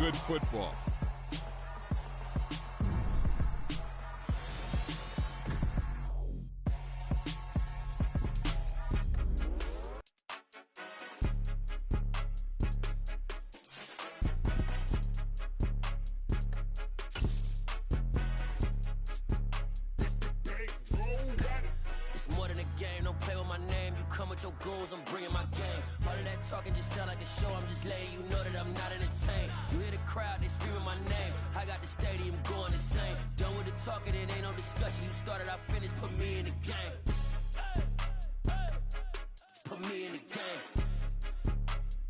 good football. Your goals, I'm bringing my game. All of that talking just sound like a show. I'm just letting you know that I'm not entertained. You hear the crowd, they screaming my name. I got the stadium going insane. Done with the talking, it ain't no discussion. You started, I finished, put me in the game. Put me in the game.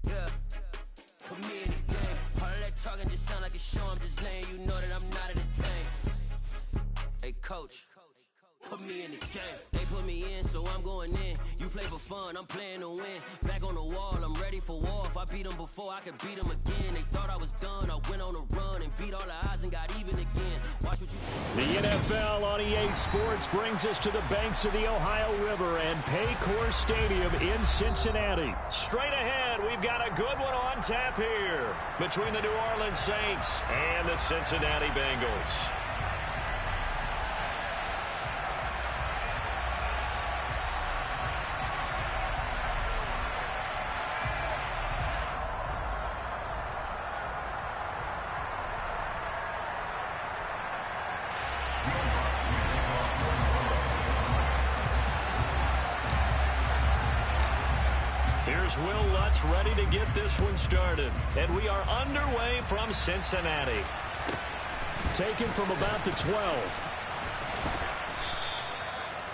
Yeah, put me in the game. All of that talking just sound like a show. I'm just letting you know that I'm not entertained. Hey, coach. Put me in the game. They put me in, so I'm going in. You play for fun, I'm playing to win. Back on the wall, I'm ready for war. If I beat them before, I could beat them again. They thought I was done, I went on a run and beat all the odds and got even again. Watch what you... The NFL on EA Sports brings us to the banks of the Ohio River and Paycor Stadium in Cincinnati. Straight ahead, we've got a good one on tap here between the New Orleans Saints and the Cincinnati Bengals. Here's Will Lutz ready to get this one started. And we are underway from Cincinnati. Taken from about the 12.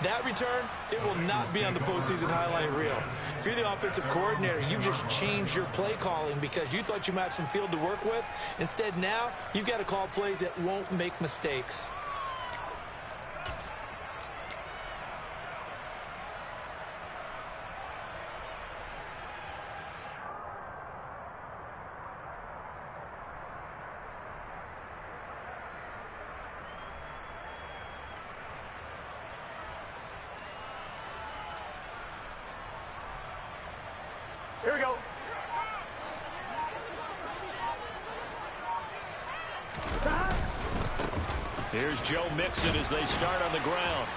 That return, it will not be on the postseason highlight reel. If you're the offensive coordinator, you've just changed your play calling because you thought you might have some field to work with. Instead, now, you've got to call plays that won't make mistakes. Here we go. Here's Joe Mixon as they start on the ground.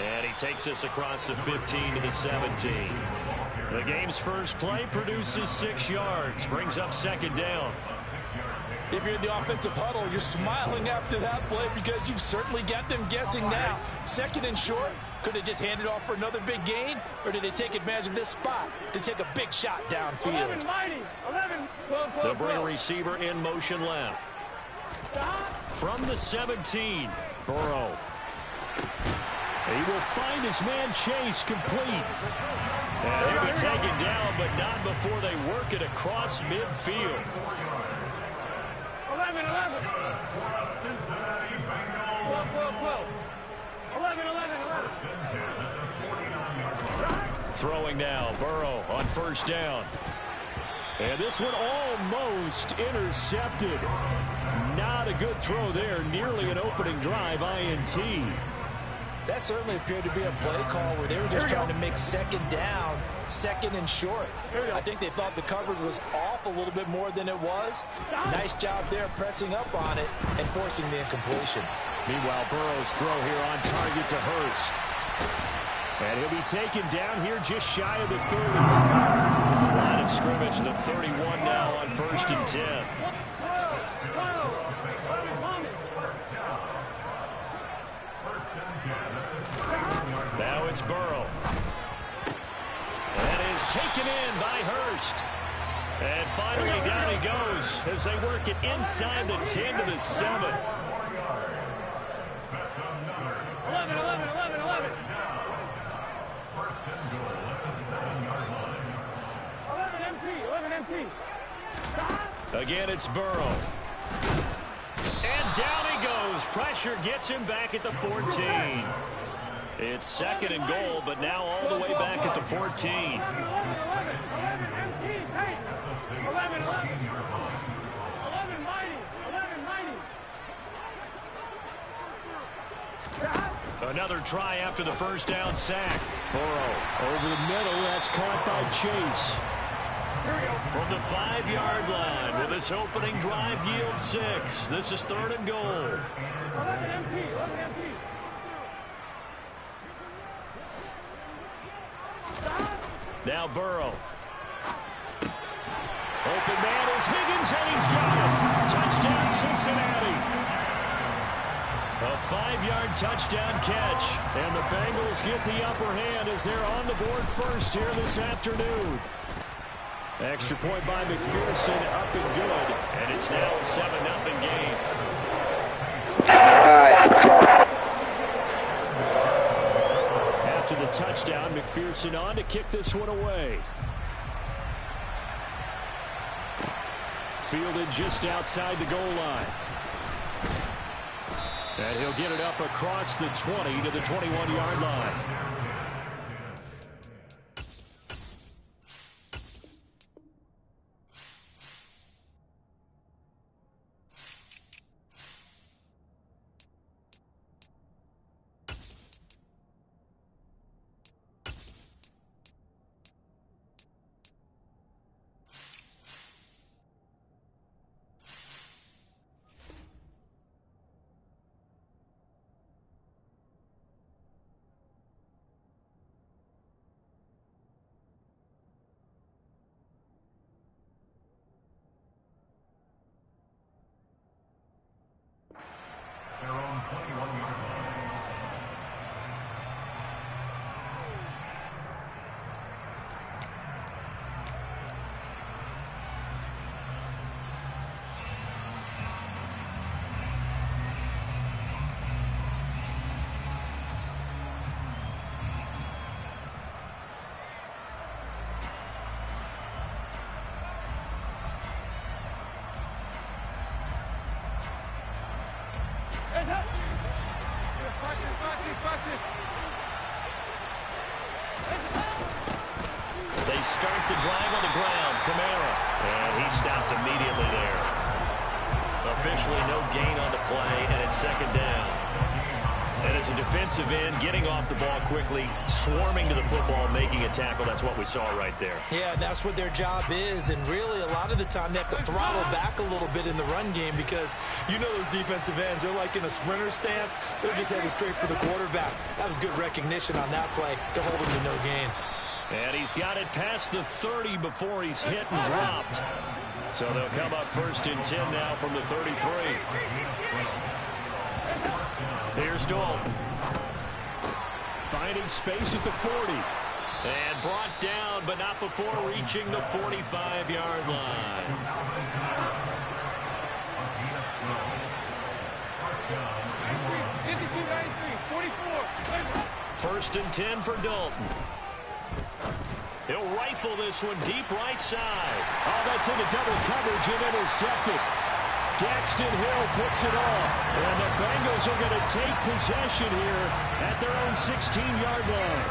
And he takes us across the 15 to the 17. The game's first play produces 6 yards, brings up second down. If you're in the offensive huddle, you're smiling after that play because you've certainly got them guessing now. Second and short, could they just hand it off for another big gain? Or did they take advantage of this spot to take a big shot downfield? 11, mighty. 11, 12, 12, They'll bring a receiver in motion left. From the 17, Burrow. He will find his man Chase complete. And he'll be taken down, but not before they work it across midfield. 11, 11. 12, 12, 12. 11, 11, 11. Throwing now, Burrow on first down. And this one almost intercepted. Not a good throw there, nearly an opening drive INT. That certainly appeared to be a play call where they were just trying to make second down, second and short. I think they thought the coverage was off a little bit more than it was. Nice job there pressing up on it and forcing the incompletion. Meanwhile, Burrow's throw here on target to Hurst. And he'll be taken down here just shy of the 30. Line of scrimmage, the 31 now on first and 10. Now it's Burrow. That is taken in by Hurst. And finally down he goes as they work it inside the 10 to the 7. 11, 11, 11, 11. 11 MT, 11 MT. Again, it's Burrow. And down he goes. Pressure gets him back at the 14. It's second and goal, but now all the way back at the 14. 11 MT, hey. 11, 11. 11 mighty, 11 mighty. Another try after the first down sack. Burrow over the middle. That's caught by Chase. From the 5-yard line, will this opening drive yield 6? This is 3rd and goal. 11 empty. 11 empty. Now Burrow. Open man is Higgins, and he's got it. Touchdown, Cincinnati. A 5-yard touchdown catch, and the Bengals get the upper hand as they're on the board first here this afternoon. Extra point by McPherson, up and good, and it's now a 7-0 game. After the touchdown, McPherson on to kick this one away. Fielded just outside the goal line. And he'll get it up across the 20 to the 21-yard line. They start the drive on the ground. Kamara. And he stopped immediately there. Officially no gain on the play, and it's 2nd down. And as a defensive end, getting off the ball quickly, swarming to the football, making a tackle. That's what we saw right there. Yeah, that's what their job is. And really, a lot of the time, they have to throttle back a little bit in the run game because you know those defensive ends, they're like in a sprinter stance. They're just headed straight for the quarterback. That was good recognition on that play to hold him to no gain. And he's got it past the 30 before he's hit and dropped. So they'll come up 1st and 10 now from the 33. Here's Dalton. Finding space at the 40. And brought down, but not before reaching the 45-yard line. First and 10 for Dalton. He'll rifle this one deep right side. Oh, that's into double coverage and intercepted. Daxton Hill picks it off. And the Bengals are going to take possession here at their own 16-yard line.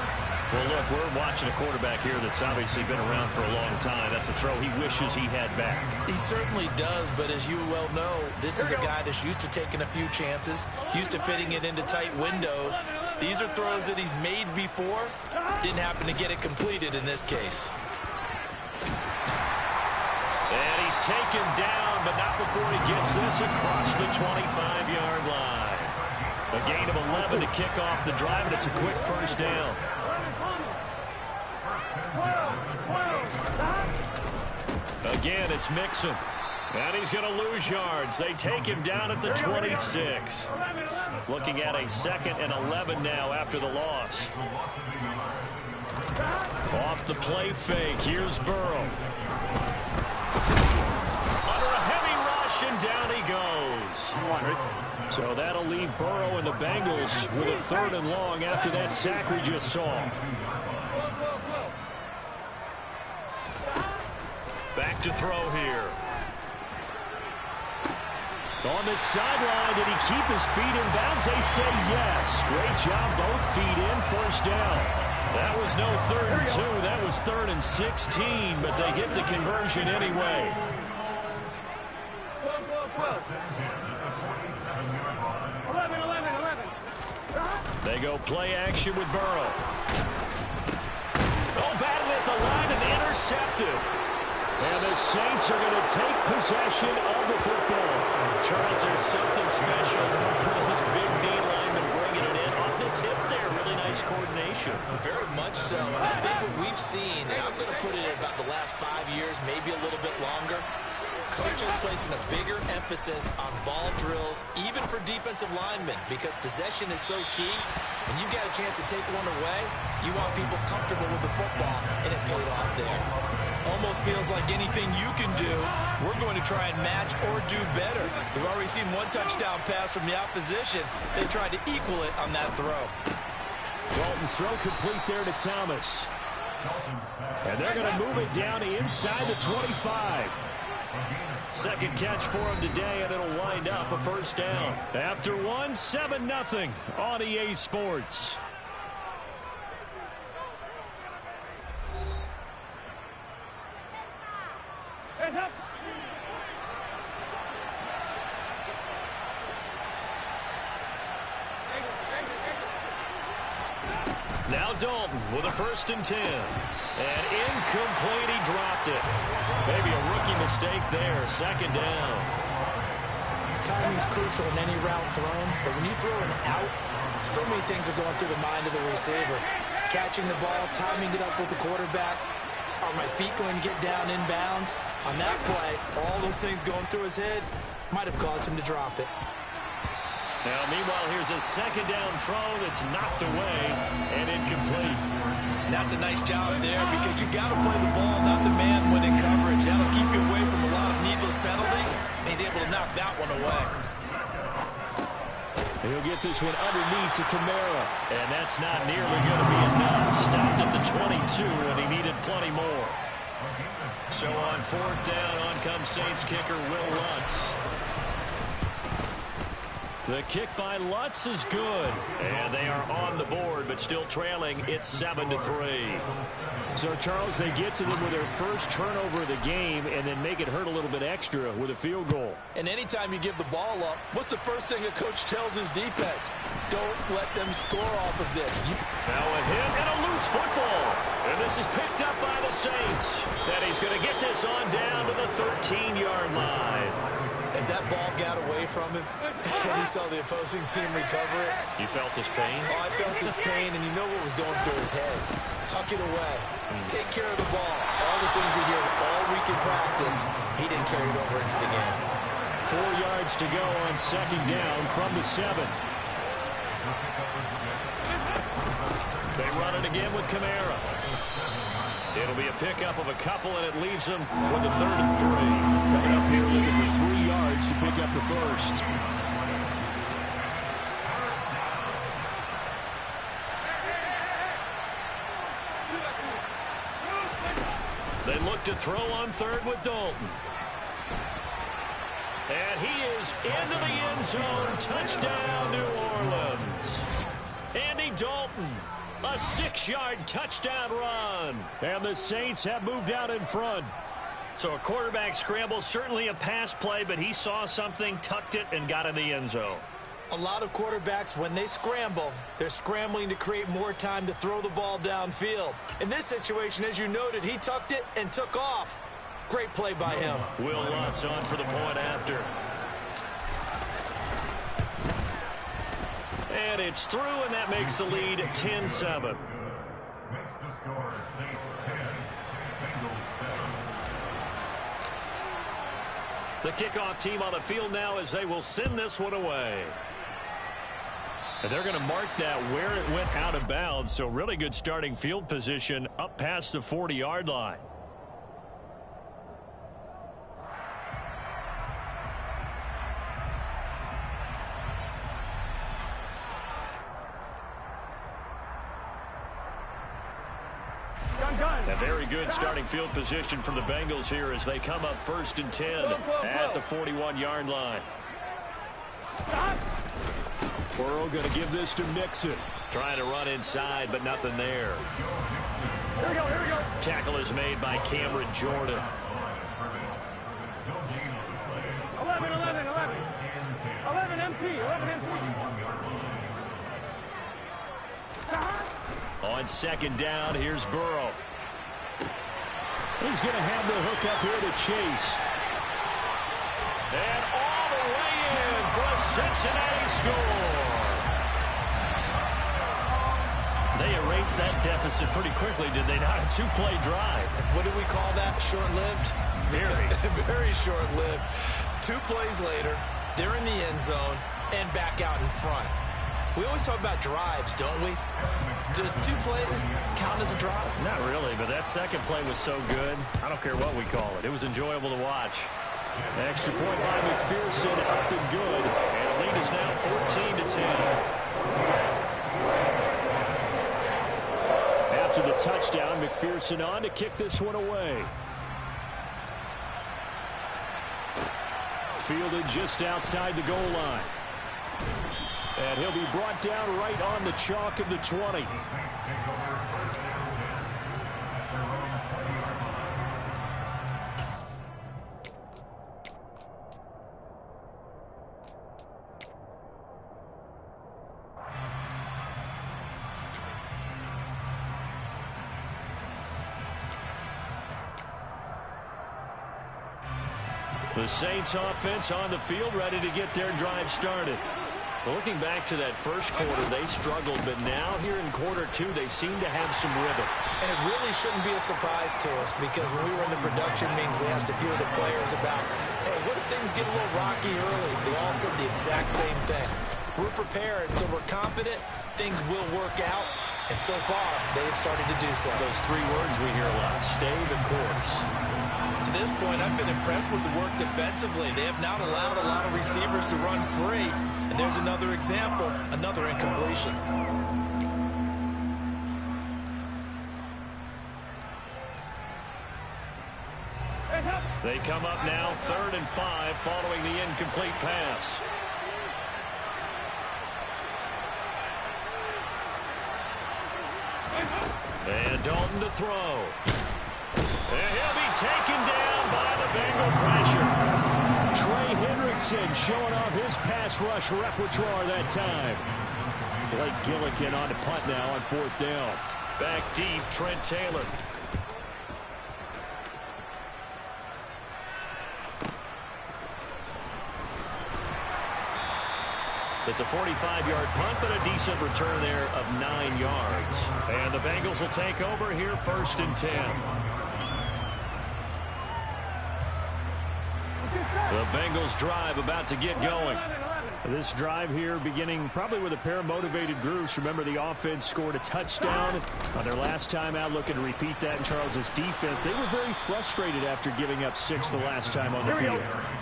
Well, look, we're watching a quarterback here that's obviously been around for a long time. That's a throw he wishes he had back. He certainly does, but as you well know, this is a guy that's used to taking a few chances, used to fitting it into tight windows. These are throws that he's made before. Didn't happen to get it completed in this case. And he's taken down, but not before he gets this across the 25-yard line. A gain of 11 to kick off the drive, and it's a quick 1st down. Again, it's Mixon. And he's going to lose yards. They take him down at the 26. Looking at a 2nd and 11 now after the loss. Off the play fake. Here's Burrow. Under a heavy rush, and down he goes. So that'll leave Burrow and the Bengals with a 3rd and long after that sack we just saw. Back to throw here. On the sideline, did he keep his feet in bounds? They say yes. Great job, both feet in, 1st down. That was no 3rd and 2. That was 3rd and 16, but they get the conversion anyway. They go play action with Burrow. Oh, batted at the line and intercepted. And the Saints are going to take possession of the football. Charles, there's something special for those big D linemen bringing it in. Off the tip there, really nice coordination. Very much so, and I think what we've seen, and I'm going to put it at about the last 5 years, maybe a little bit longer, coaches placing a bigger emphasis on ball drills, even for defensive linemen, because possession is so key. When you got a chance to take one away, you want people comfortable with the football, and it paid off there. Almost feels like anything you can do, we're going to try and match or do better. We've already seen one touchdown pass from the opposition. They tried to equal it on that throw. Dalton's throw complete there to Thomas. And they're going to move it down inside the 25. Second catch for him today, and it'll wind up a first down. After one, 7-0 on EA Sports. Hands up. Now Dalton with a 1st and 10. And incomplete, he dropped it. Maybe a rookie mistake there, 2nd down. Timing's crucial in any route thrown, but when you throw an out, so many things are going through the mind of the receiver. Catching the ball, timing it up with the quarterback. Are my feet going to get down in bounds? On that play, all those things going through his head might have caused him to drop it. Now, meanwhile, here's a 2nd down throw that's knocked away and incomplete. And that's a nice job there because you got to play the ball, not the man when in coverage. That'll keep you away from a lot of needless penalties, and he's able to knock that one away. He'll get this one underneath to Kamara, and that's not nearly going to be enough. Stopped at the 22, and he needed plenty more. So on 4th down, on comes Saints kicker Will Lutz. The kick by Lutz is good, and they are on the board, but still trailing. It's 7-3. So, Charles, they get to them with their first turnover of the game and then make it hurt a little bit extra with a field goal. And anytime you give the ball up, what's the first thing a coach tells his defense? Don't let them score off of this. Now a hit and a loose football. And this is picked up by the Saints. And he's going to get this on down to the 13-yard line. As that ball got away from him, and he saw the opposing team recover it. You felt his pain? Oh, I felt his pain, and you know what was going through his head. Tuck it away. Take care of the ball. All the things he hears all week in practice, he didn't carry it over into the game. 4 yards to go on 2nd down from the 7. They run it again with Kamara. It'll be a pickup of a couple, and it leaves them with a 3rd and 3. Coming up here looking for 3 yards to pick up the first. They look to throw on 3rd with Dalton. And he is into the end zone. Touchdown, New Orleans. Andy Dalton. A 6-yard touchdown run. And the Saints have moved out in front. So a quarterback scramble, certainly a pass play, but he saw something, tucked it, and got in the end zone. A lot of quarterbacks, when they scramble, they're scrambling to create more time to throw the ball downfield. In this situation, as you noted, he tucked it and took off. Great play by him. Will Lutz on for the point after. And it's through, and that makes the lead 10-7. Makes the score Saints 10, Bengals 7. The kickoff team on the field now as they will send this one away. And they're going to mark that where it went out of bounds, so really good starting field position up past the 40-yard line. A very good starting field position for the Bengals here as they come up 1st and 10 at the 41-yard line. Burrow going to give this to Mixon. Trying to run inside, but nothing there. Here we go, here we go. Tackle is made by Cameron Jordan. 11, 11, 11. 11 MT, 11 MT. On 2nd down, here's Burrow. He's going to have the hook up here to Chase. And all the way in for a Cincinnati score. They erased that deficit pretty quickly, did they not? A two-play drive. What do we call that? Short-lived? Very. Very short-lived. 2 plays later, they're in the end zone and back out in front. We always talk about drives, don't we? Does 2 plays count as a drive? Not really, but that second play was so good. I don't care what we call it. It was enjoyable to watch. Extra point by McPherson, up and good. And the lead is now 14-10. After the touchdown, McPherson on to kick this one away. Fielded just outside the goal line. And he'll be brought down right on the chalk of the 20. The Saints offense on the field, ready to get their drive started. Well, looking back to that first quarter, they struggled, but now here in quarter 2, they seem to have some rhythm. And it really shouldn't be a surprise to us, because when we were in the production meetings, we asked a few of the players about, hey, what if things get a little rocky early? They all said the exact same thing. We're prepared, so we're confident things will work out. And so far, they have started to do so. Those 3 words we hear a lot: stay the course. To this point, I've been impressed with the work defensively. They have not allowed a lot of receivers to run free. And there's another example, another incompletion. They come up now 3rd and 5 following the incomplete pass. And Dalton to throw. And he'll be taken down by the Bengal pressure. Trey Hendrickson showing off his pass rush repertoire that time. Blake Gillikin on to punt now on 4th down. Back deep, Trent Taylor. It's a 45-yard punt, but a decent return there of 9 yards. And the Bengals will take over here 1st and 10. The Bengals drive about to get going. This drive here beginning probably with a pair of motivated groups. Remember, the offense scored a touchdown on their last time out, looking to repeat that in Charles's defense. They were very frustrated after giving up 6 the last time on the field.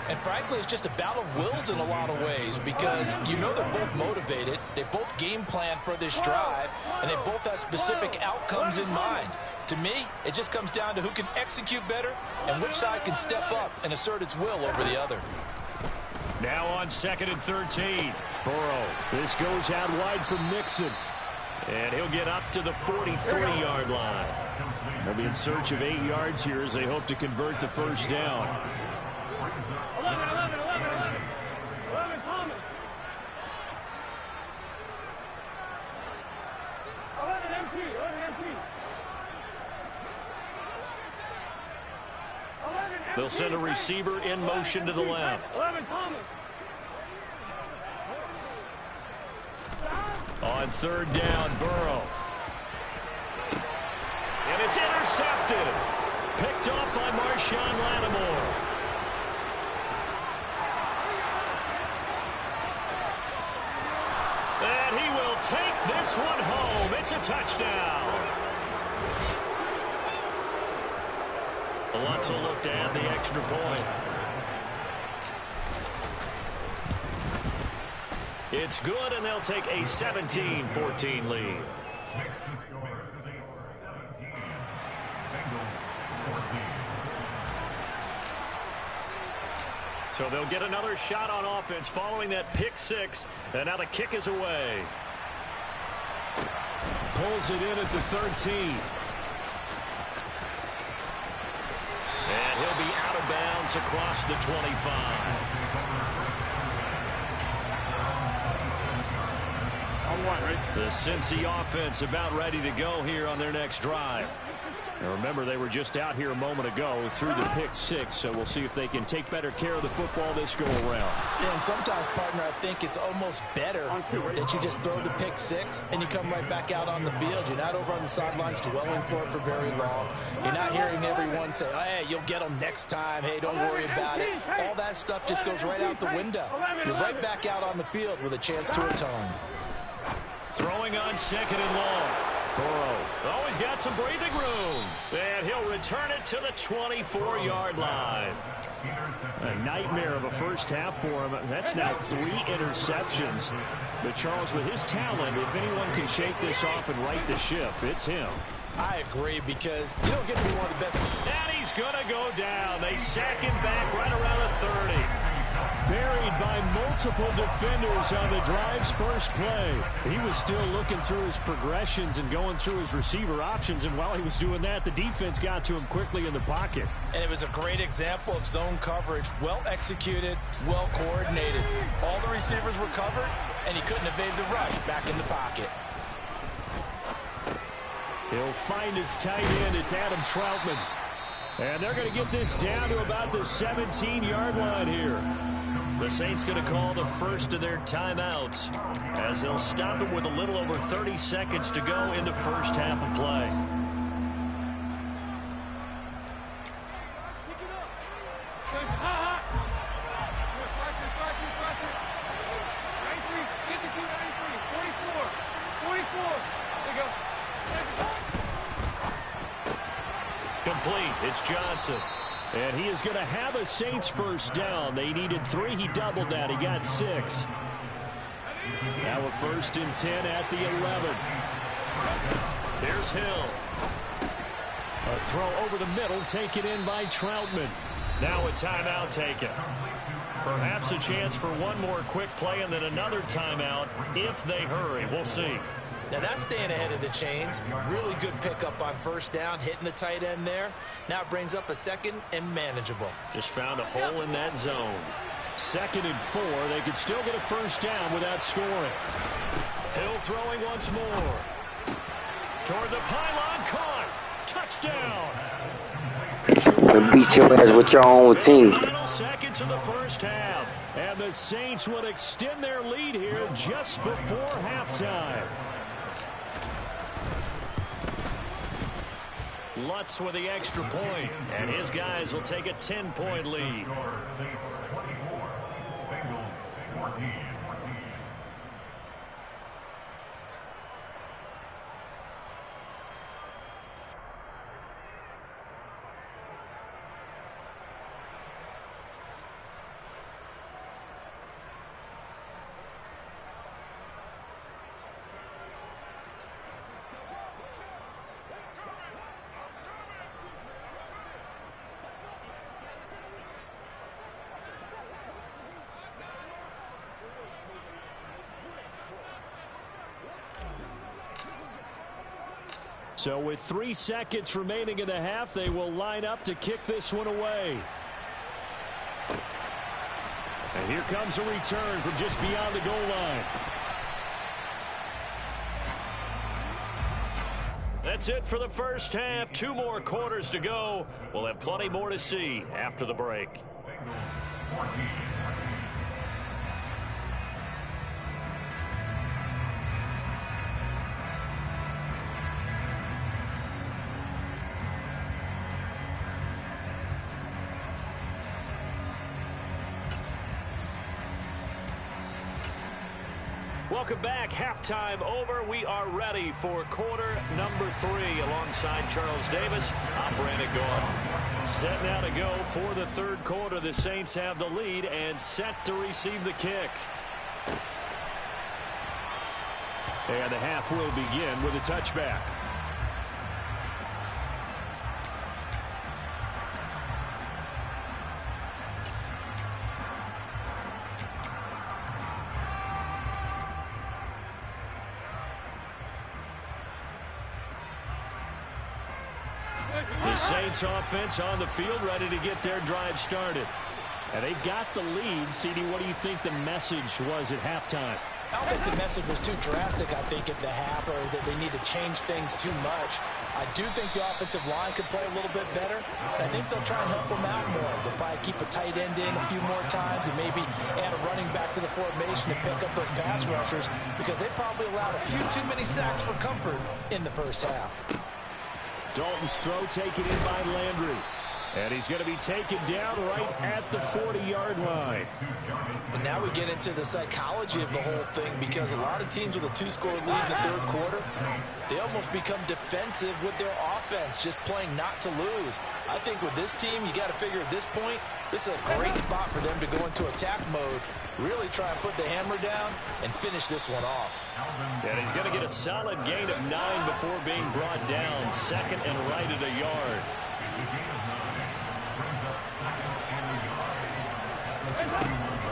And frankly, it's just a battle of wills in a lot of ways, because you know they're both motivated. They both game plan for this drive, and they both have specific outcomes in mind. To me, it just comes down to who can execute better and which side can step up and assert its will over the other. Now on 2nd and 13. Burrow. This goes out wide for Mixon. And he'll get up to the 43-yard line. They'll be in search of 8 yards here as they hope to convert the first down. 11 Thomas. 11 MT. They'll send a receiver in motion to the left. 11 Thomas. On 3rd down, Burrow. And it's intercepted. Picked off by Marshawn Lattimore. And he will take this one home. It's a touchdown. Lutz will look to add the extra point. It's good, and they'll take a 17-14 lead. So they'll get another shot on offense following that pick 6, and now the kick is away. Pulls it in at the 13. And he'll be out of bounds across the 25. On 1, right? The Cincy offense about ready to go here on their next drive. And remember, they were just out here a moment ago through the pick six, so we'll see if they can take better care of the football this go-around. Yeah, and sometimes, partner, I think it's almost better that you just throw the pick six and you come right back out on the field. You're not over on the sidelines dwelling for it for very long. You're not hearing everyone say, oh, hey, you'll get them next time. Hey, don't worry about it. All that stuff just goes right out the window. You're right back out on the field with a chance to atone. Throwing on second and long. Burrow always got some breathing room. And he'll return it to the 24-yard line. A nightmare of a first half for him. That's now 3 interceptions. But Charles, with his talent, if anyone can shake this off and right the ship, it's him. I agree, because you don't get to be one of the best. And he's going to go down. They sack him back right around the 30. Buried by multiple defenders on the drive's first play. He was still looking through his progressions and going through his receiver options, and while he was doing that, the defense got to him quickly in the pocket. And it was a great example of zone coverage. Well executed, well coordinated. All the receivers were covered, and he couldn't evade the rush back in the pocket. He'll find his tight end. It's Adam Troutman. And they're going to get this down to about the 17-yard line here. The Saints going to call the first of their timeouts as they'll stop him with a little over 30 seconds to go in the first half of play. Complete. It's Johnson. And he is going to have a Saints first down. They needed 3. He doubled that. He got 6. Now a 1st and 10 at the 11. Here's Hill. A throw over the middle taken in by Troutman. Now a timeout taken. Perhaps a chance for one more quick play and then another timeout if they hurry. We'll see. Now that's staying ahead of the chains. Really good pickup on first down, hitting the tight end there. Now it brings up a 2nd and manageable. Just found a hole in that zone. 2nd and 4. They could still get a first down without scoring. Hill throwing once more. Toward the pylon, caught. Touchdown. To beat your ass with your own team. Final seconds of the first half. And the Saints would extend their lead here just before halftime. Lutz with the extra point, and his guys will take a 10-point lead. Saints 24, Bengals 14. So with 3 seconds remaining in the half, they will line up to kick this one away. And here comes a return from just beyond the goal line. That's it for the first half. 2 more quarters to go. We'll have plenty more to see after the break. Bengals 14. Welcome back. Halftime over. We are ready for quarter number 3. Alongside Charles Davis, I'm Brandon Gaudin. Set now to go for the 3rd quarter. The Saints have the lead and set to receive the kick. And the half will begin with a touchback. The Saints offense on the field, ready to get their drive started. And they've got the lead. CD, what do you think the message was at halftime? I don't think the message was too drastic, I think, at the half, or that they need to change things too much. I do think the offensive line could play a little bit better, and I think they'll try and help them out more. They'll probably keep a tight end in a few more times and maybe add a running back to the formation to pick up those pass rushers, because they probably allowed a few too many sacks for comfort in the first half. Dalton's throw taken in by Landry. And he's going to be taken down right at the 40-yard line. And now we get into the psychology of the whole thing, because a lot of teams with a 2-score lead in the third quarter, they almost become defensive with their offense, just playing not to lose. I think with this team, you got to figure at this point, this is a great spot for them to go into attack mode, really try and put the hammer down and finish this one off. And he's going to get a solid gain of 9 before being brought down, second and right at a yard.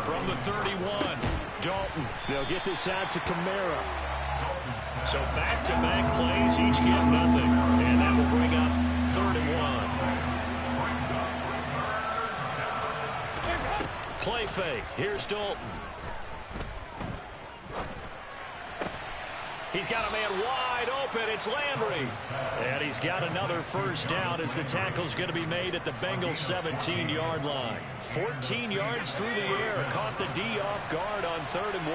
From the 31, Dalton. They'll get this out to Kamara. So back-to-back plays, each get nothing. And that will bring up 3rd and 1. Play fake. Here's Dalton. He's got a man wide open. It's Landry. And he's got another first down as the tackle's going to be made at the Bengals 17-yard line. 14 yards through the air. Caught the D off guard on 3rd and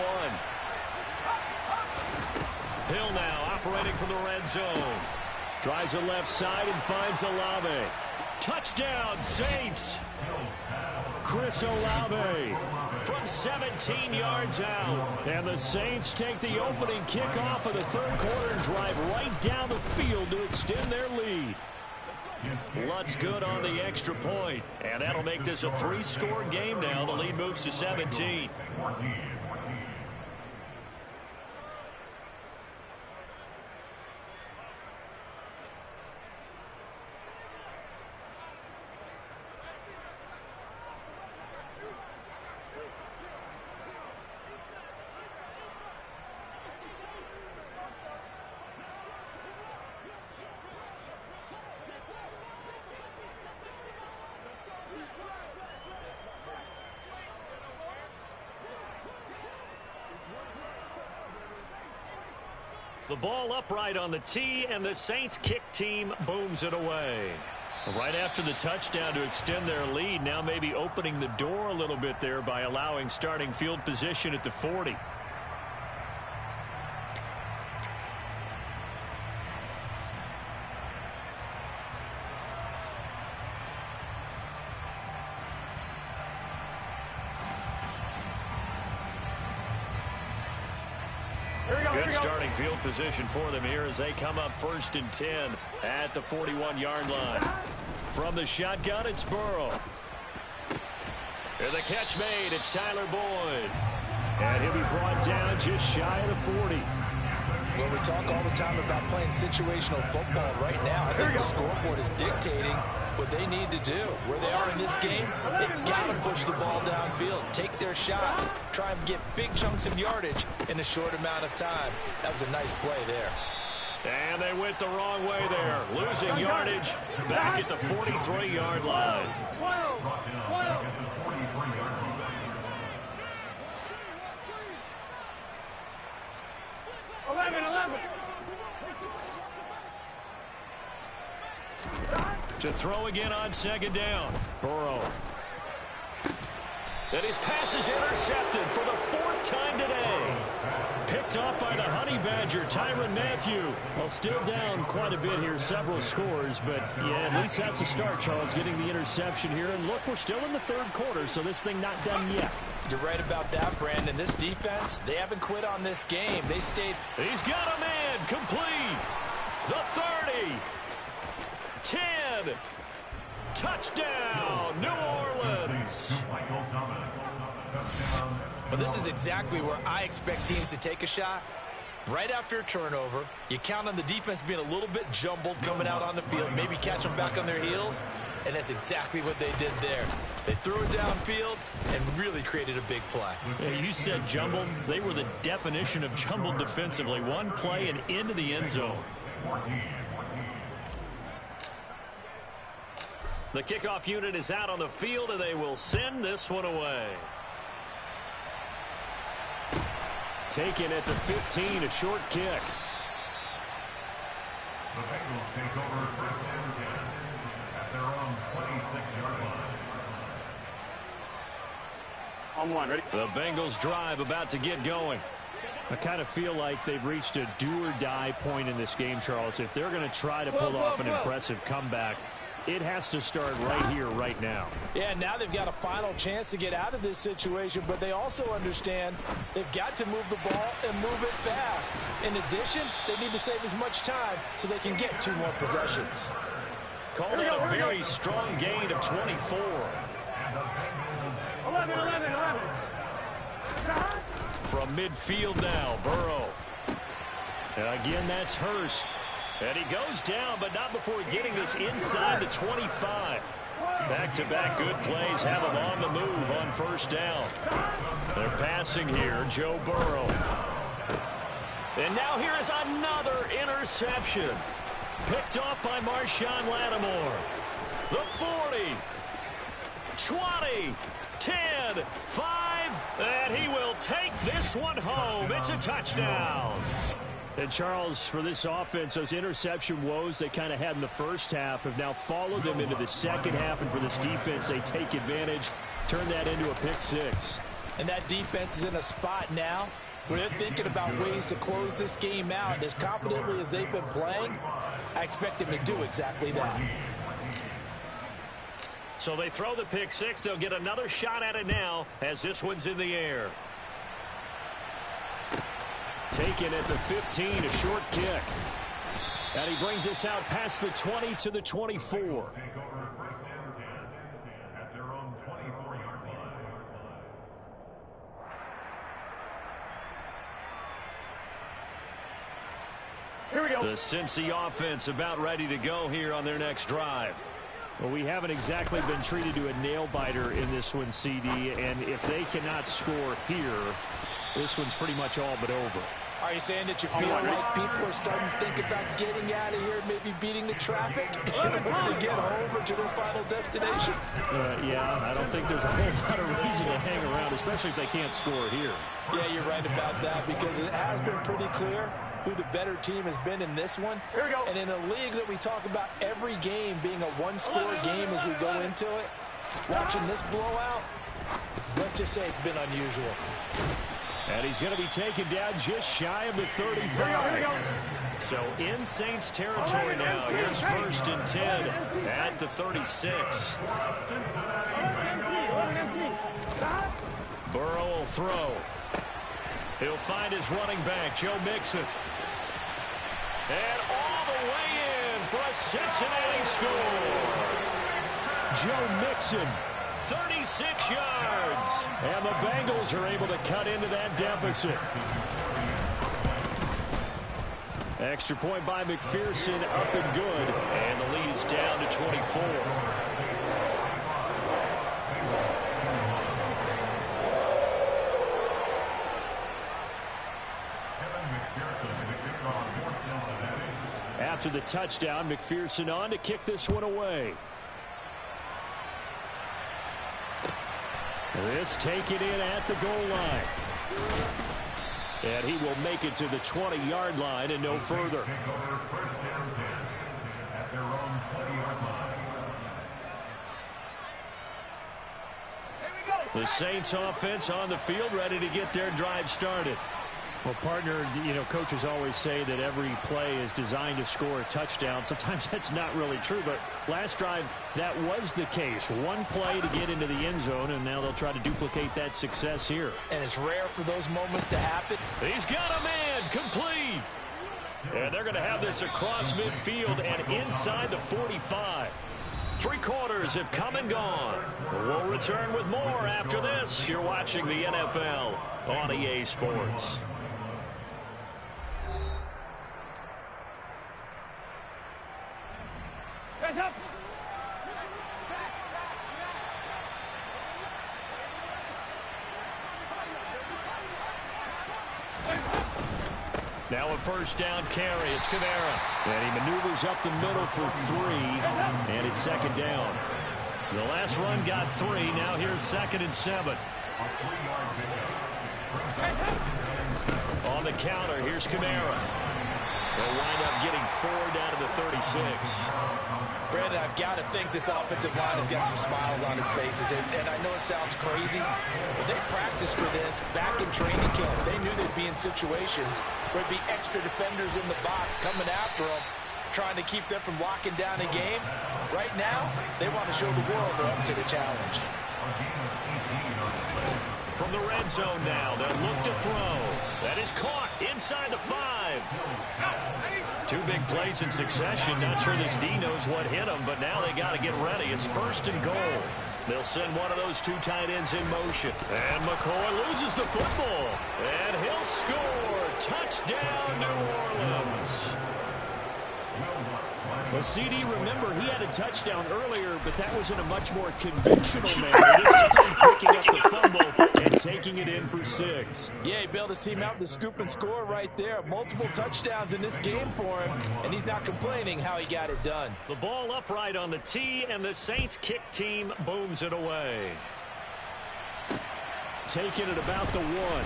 1. Hill now operating from the red zone. Tries the left side and finds Olave. Touchdown, Saints. Chris Olave from 17 yards out. And the Saints take the opening kickoff of the third quarter and drive right down the field to extend their lead. Lutt's good on the extra point. And that'll make this a 3-score game now. The lead moves to 17. The ball upright on the tee, and the Saints kick team booms it away. Right after the touchdown to extend their lead, now maybe opening the door a little bit there by allowing starting field position at the 40. Good starting field position for them here as they come up 1st and 10 at the 41-yard line. From the shotgun, it's Burrow. And the catch made, it's Tyler Boyd. And he'll be brought down just shy of the 40. Well, we talk all the time about playing situational football. Right now, I think the scoreboard is dictating what they need to do. Where they are in this game, they've got to push the ball downfield, take their shots, try and get big chunks of yardage in a short amount of time. That was a nice play there. And they went the wrong way there, losing yardage back at the 43-yard line. 11. To throw again on 2nd down. Burrow. And his pass is intercepted for the 4th time today. Picked off by the Honey Badger, Tyrann Mathieu. Well, still down quite a bit here, several scores, but yeah, at least that's a start, Charles, getting the interception here. And look, we're still in the third quarter, so this thing not done yet. You're right about that, Brandon. This defense, they haven't quit on this game. They stayed. He's got a man complete. The 30. 10. Touchdown, New Orleans. Well, this is exactly where I expect teams to take a shot. Right after a turnover, you count on the defense being a little bit jumbled coming out on the field, maybe catch them back on their heels, and that's exactly what they did there. They threw it downfield and really created a big play. Yeah, you said jumbled. They were the definition of jumbled defensively. One play and into the end zone. The kickoff unit is out on the field, and they will send this one away. Taken at the 15, a short kick. The Bengals take over first and 10 at their own 26-yard line. On one, ready? The Bengals drive about to get going. I kind of feel like they've reached a do-or-die point in this game, Charles. If they're going to try to pull off an impressive comeback, it has to start right here, right now. Yeah, now they've got a final chance to get out of this situation, but they also understand they've got to move the ball and move it fast. In addition, they need to save as much time so they can get 2 more possessions. Called out a very strong gain of 24. 11. From midfield now, Burrow. And again, that's Hurst. And he goes down, but not before getting this inside the 25. Back-to-back good plays have him on the move on first down. They're passing here, Joe Burrow. And now here is another interception. Picked off by Marshawn Lattimore. The 40, 20, 10, 5, and he will take this one home. It's a touchdown. And, Charles, for this offense, those interception woes they kind of had in the first half have now followed them into the second half. And for this defense, they take advantage, turn that into a pick 6. And that defense is in a spot now where they're thinking about ways to close this game out. And as confidently as they've been playing, I expect them to do exactly that. So they throw the pick 6. They'll get another shot at it now as this one's in the air. Taken at the 15, a short kick. And he brings us out past the 20 to the 24. Take over first and 10 at their own 24-yard line. Here we go. The Cincy offense about ready to go here on their next drive. Well, we haven't exactly been treated to a nail-biter in this one, CD, and if they cannot score here, this one's pretty much all but over. Are you saying that you feel like people are starting to think about getting out of here, maybe beating the traffic in order to get home or to their final destination? Yeah, I don't think there's a whole lot of reason to hang around, especially if they can't score here. Yeah, you're right about that because it has been pretty clear who the better team has been in this one. Here we go. And in a league that we talk about every game being a one-score game as we go into it, watching this blowout, let's just say it's been unusual. And he's going to be taken down just shy of the 35. Here we go. So in Saints territory now. Here's first and 10 at the 36. Burrow will throw. He'll find his running back, Joe Mixon. And all the way in for a Cincinnati score. Joe Mixon, 36 yards. And the Bengals are able to cut into that deficit. Extra point by McPherson, up and good. And the lead is down to 24. After the touchdown, McPherson on to kick this one away. This taken in at the goal line. And he will make it to the 20-yard line and no further. The Saints offense on the field ready to get their drive started. Well, partner, you know, coaches always say that every play is designed to score a touchdown. Sometimes that's not really true, but last drive, that was the case. One play to get into the end zone, and now they'll try to duplicate that success here. And it's rare for those moments to happen. He's got a man, complete. And they're going to have this across midfield and inside the 45. 3 quarters have come and gone. We'll return with more after this. You're watching the NFL on EA Sports. Hands up. Now a first down carry. It's Kamara. And he maneuvers up the middle for 3. And it's second down. The last run got 3. Now here's 2nd and 7. the counter. Here's Kamara. They'll wind up getting 4 down to the 36. Brandon, I've got to think this offensive line has got some smiles on its faces. And I know it sounds crazy, but they practiced for this back in training camp. They knew they'd be in situations where there'd be extra defenders in the box coming after them, trying to keep them from locking down a game. Right now, they want to show the world they're up to the challenge. From the red zone now, they'll look to throw. That is caught inside the 5. 2 big plays in succession. Not sure this D knows what hit him, but now they got to get ready. It's 1st and goal. They'll send one of those 2 tight ends in motion. And McCoy loses the football. And he'll score. Touchdown, New Orleans. Well, CD, remember, he had a touchdown earlier, but that was in a much more conventional manner. This time picking up the fumble and taking it in for 6. Yeah, he bailed his team out with the scoop and score right there. Multiple touchdowns in this game for him, and he's not complaining how he got it done. The ball upright on the tee, and the Saints kick team booms it away. Taking it about the 1.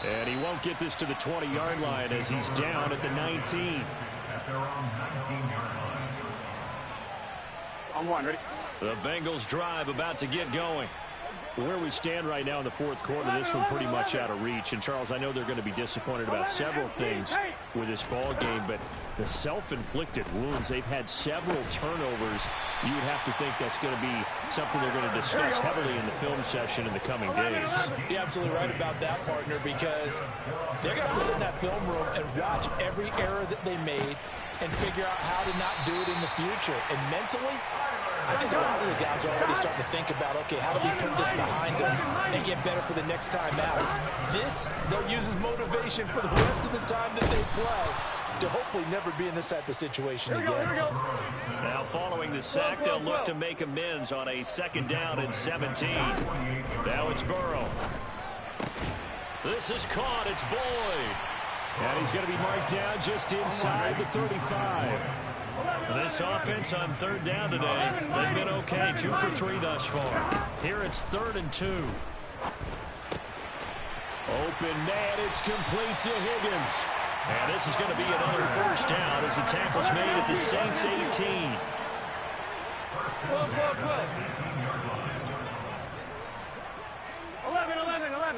And he won't get this to the 20-yard line as he's down at the 19. At their own 19-yard line. On 1, ready? The Bengals drive about to get going. Where we stand right now in the 4th quarter, this one pretty much out of reach. And, Charles, I know they're going to be disappointed about several things with this ball game, but the self-inflicted wounds, they've had several turnovers. You would have to think that's going to be something they're going to discuss heavily in the film session in the coming days. You're absolutely right about that, partner, because they're going to have to sit in that film room and watch every error that they made and figure out how to not do it in the future. And mentally, I think a lot of the guys are already starting to think about, okay, how do we put this behind us and get better for the next time out? This, they'll use as motivation for the rest of the time that they play to hopefully never be in this type of situation again. Now following the sack, they'll look to make amends on a 2nd down and 17. Now it's Burrow. This is caught. It's Boyd. And he's going to be marked down just inside the 35. This offense on 3rd down today, they've been okay. 2 for 3 thus far. Here it's 3rd and 2. Open man, it's complete to Higgins. And this is going to be another 1st down as the tackle's made at the Saints 18. Whoa. 11.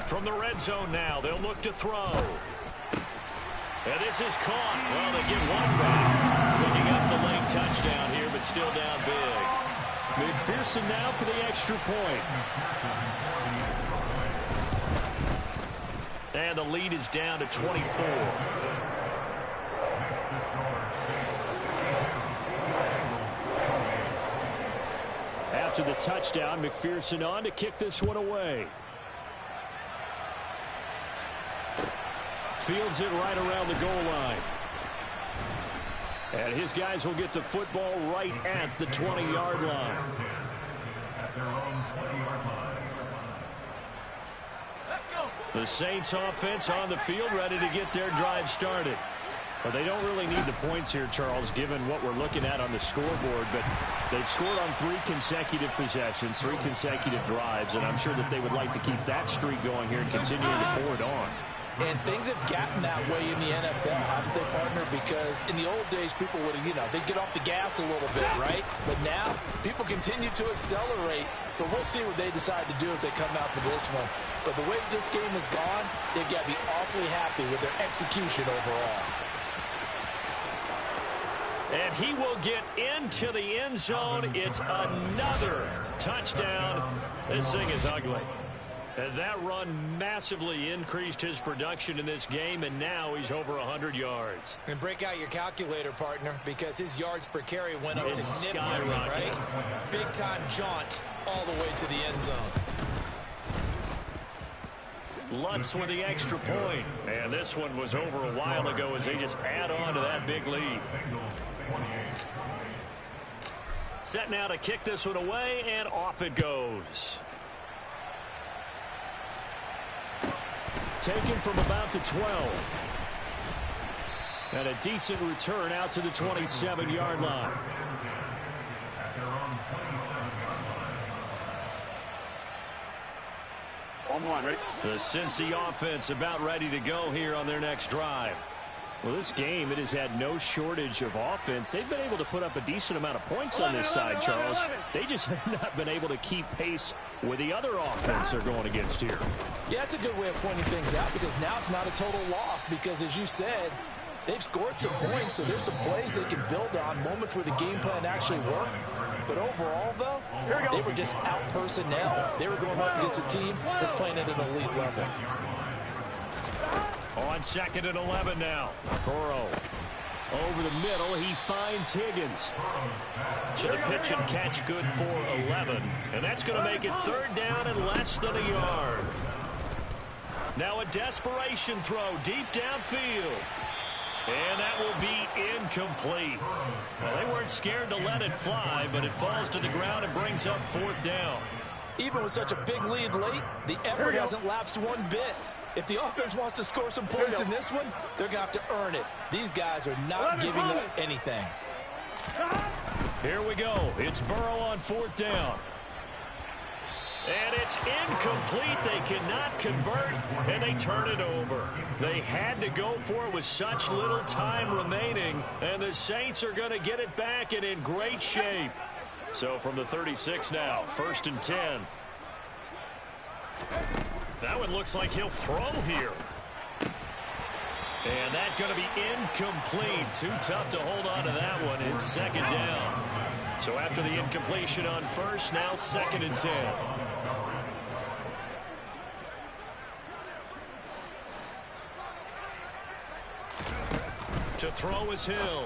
From the red zone now, they'll look to throw. And this is caught. Well, they get one back. Picking up the late touchdown here, but still down big. McPherson now for the extra point. And the lead is down to 24. After the touchdown, McPherson on to kick this one away. Fields it right around the goal line. And his guys will get the football right at the 20-yard line. At their own 20-yard line. The Saints offense on the field, ready to get their drive started. Well, they don't really need the points here, Charles, given what we're looking at on the scoreboard, but they've scored on 3 consecutive possessions, 3 consecutive drives, and I'm sure that they would like to keep that streak going here and continuing to pour it on. And things have gotten that way in the NFL, haven't they, partner? Because in the old days, people would, they'd get off the gas a little bit, right? But now, people continue to accelerate. But we'll see what they decide to do as they come out for this one. But the way this game has gone, they've got to be awfully happy with their execution overall. And he will get into the end zone. It's another touchdown. This thing is ugly. And that run massively increased his production in this game, and now he's over 100 yards. And break out your calculator, partner, because his yards per carry went up significantly, right? Big-time jaunt all the way to the end zone. Lutz with the extra point. And this one was over a while ago as they just add on to that big lead. Set now to kick this one away, and off it goes. Taken from about the 12. And a decent return out to the 27-yard line. On one, ready? The Cincy offense about ready to go here on their next drive. Well, this game, it has had no shortage of offense. They've been able to put up a decent amount of points on this side, Charles. They just have not been able to keep pace with the other offense they're going against here. Yeah, that's a good way of pointing things out because now it's not a total loss because, as you said, they've scored some points, so there's some plays they can build on, moments where the game plan actually worked. But overall, though, they were just out-personnel. They were going up against a team that's playing at an elite level. On 2nd and 11 now. Burrow over the middle. He finds Higgins. So the pitch and catch good for 11. And that's going to make it 3rd down and less than a yard. Now a desperation throw deep downfield. And that will be incomplete. Well, they weren't scared to let it fly, but it falls to the ground and brings up 4th down. Even with such a big lead late, the effort hasn't lapsed one bit. If the offense wants to score some points in this one, they're going to have to earn it. These guys are not giving up anything. Here we go. It's Burrow on 4th down. And it's incomplete. They cannot convert, and they turn it over. They had to go for it with such little time remaining, and the Saints are going to get it back and in great shape. So from the 36 now, 1st and 10. That one looks like he'll throw here. And that's going to be incomplete. Too tough to hold on to that one. It's 2nd down. So after the incompletion on 1st, now 2nd and 10. To throw is Hill.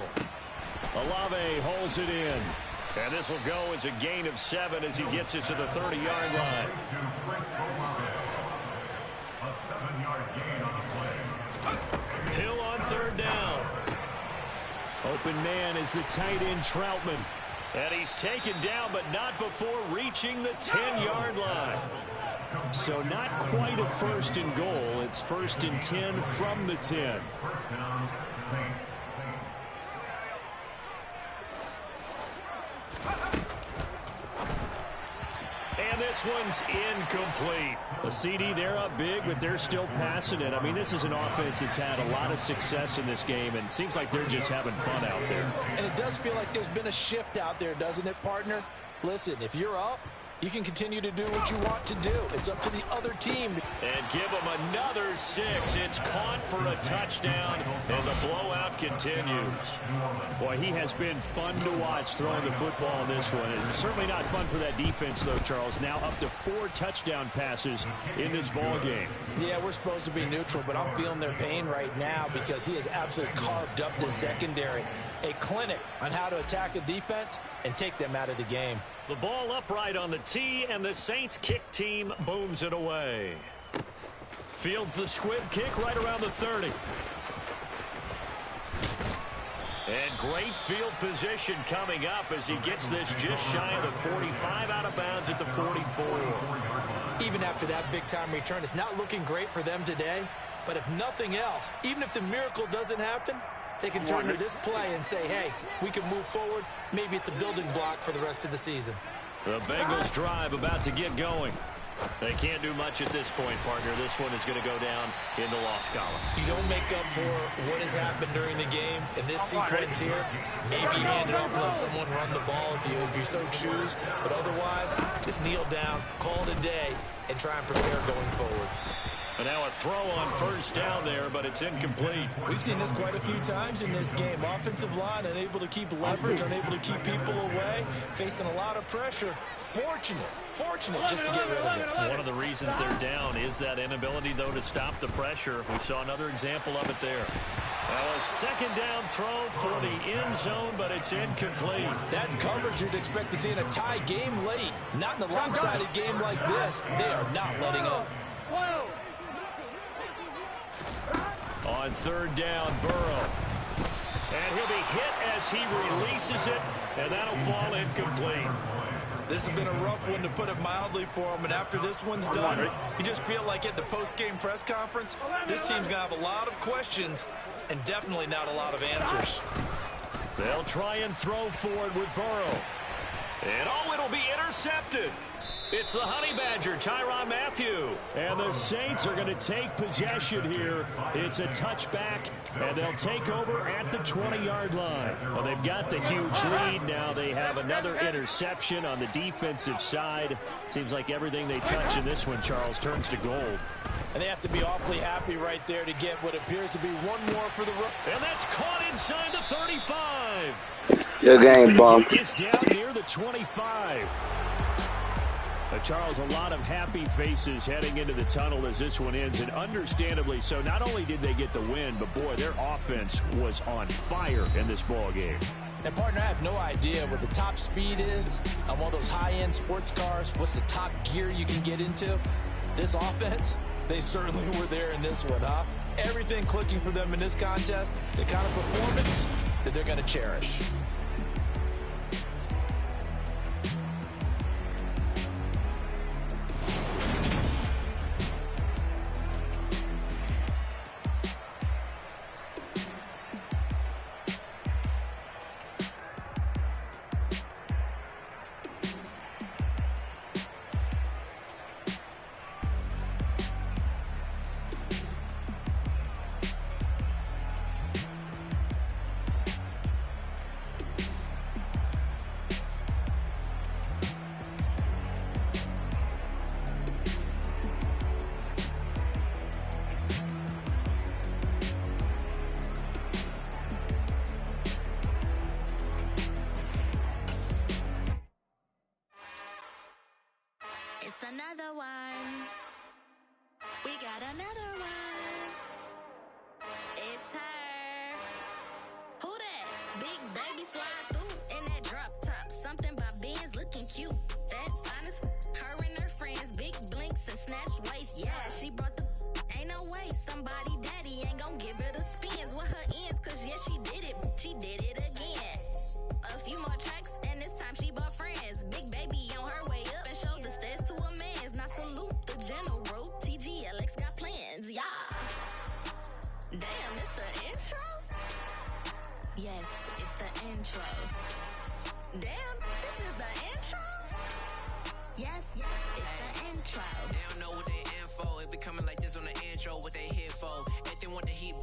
Olave holds it in. And this will go as a gain of 7 as he gets it to the 30-yard line. Hill on 3rd down. Open man is the tight end Troutman. And he's taken down, but not before reaching the 10-yard line. So not quite a 1st and goal. It's 1st and 10 from the 10. And this one's incomplete. A CD, they're up big, but they're still passing it. I mean, this is an offense that's had a lot of success in this game, and it seems like they're just having fun out there. And it does feel like there's been a shift out there, doesn't it, partner? Listen, if you're up, you can continue to do what you want to do. It's up to the other team. And give them another 6. It's caught for a touchdown, and the blowout continues. Boy, he has been fun to watch throwing the football in this one. And certainly not fun for that defense, though, Charles. Now up to 4 touchdown passes in this ball game. Yeah, we're supposed to be neutral, but I'm feeling their pain right now because he has absolutely carved up the secondary. A clinic on how to attack a defense and take them out of the game. The ball upright on the tee, and the Saints kick team booms it away. Fields the squib kick right around the 30. And great field position coming up as he gets this just shy of the 45, out of bounds at the 44. Even after that big-time return, it's not looking great for them today. But if nothing else, even if the miracle doesn't happen, they can turn to this play and say, hey, we can move forward. Maybe it's a building block for the rest of the season. The Bengals drive about to get going. They can't do much at this point, partner. This one is going to go down in the loss column. You don't make up for what has happened during the game in this sequence here. Maybe hand it off and let someone run the ball if you so choose. But otherwise, just kneel down, call it a day, and try and prepare going forward. And now a throw on 1st down there, but it's incomplete. We've seen this quite a few times in this game. Offensive line unable to keep leverage, unable to keep people away, facing a lot of pressure. Fortunate just to get rid of it. One of the reasons they're down is that inability, though, to stop the pressure. We saw another example of it there. Now a 2nd down throw for the end zone, but it's incomplete. That's coverage you'd expect to see in a tie game late. Not in a lopsided game like this. They are not letting up. On 3rd down, Burrow. And he'll be hit as he releases it, and that'll fall incomplete. This has been a rough one, to put it mildly, for him. And after this one's done, you just feel like at the post-game press conference, this team's going to have a lot of questions and definitely not a lot of answers. They'll try and throw forward with Burrow. And it'll be intercepted. It's the Honey Badger, Tyrann Mathieu. And the Saints are going to take possession here. It's a touchback, and they'll take over at the 20-yard line. Well, they've got the huge lead. Now they have another interception on the defensive side. Seems like everything they touch in this one, Charles, turns to gold. And they have to be awfully happy right there to get what appears to be one more for the rookie. And that's caught inside the 35. Good game, bump. It's down near the 25. Charles, a lot of happy faces heading into the tunnel as this one ends, and understandably so. Not only did they get the win, but, boy, their offense was on fire in this ball game. And, partner, I have no idea what the top speed is on one of those high-end sports cars. What's the top gear you can get into? This offense, they certainly were there in this one, huh? Everything clicking for them in this contest, the kind of performance that they're going to cherish. It's another one. We got another one. It's her. Who that? Big baby slide through in that drop top. Something about Benz looking cute. That's honest. Her and her friends, big blinks and snatch waist. Yeah, she brought the. Ain't no way somebody daddy ain't gon' give her the spins with her ends. Cause yeah, she did it. She did it again. A few more tracks and this time she bought friends. Big baby on her way up and showed the stairs to a man's. Now salute the general. TGLX got plans, yeah. Damn, it's the intro? Yes, it's the intro. Damn, this is the intro? Yes, it's the intro. They don't know what they in for. If we coming like this on the intro, what they here for? Everything want the heat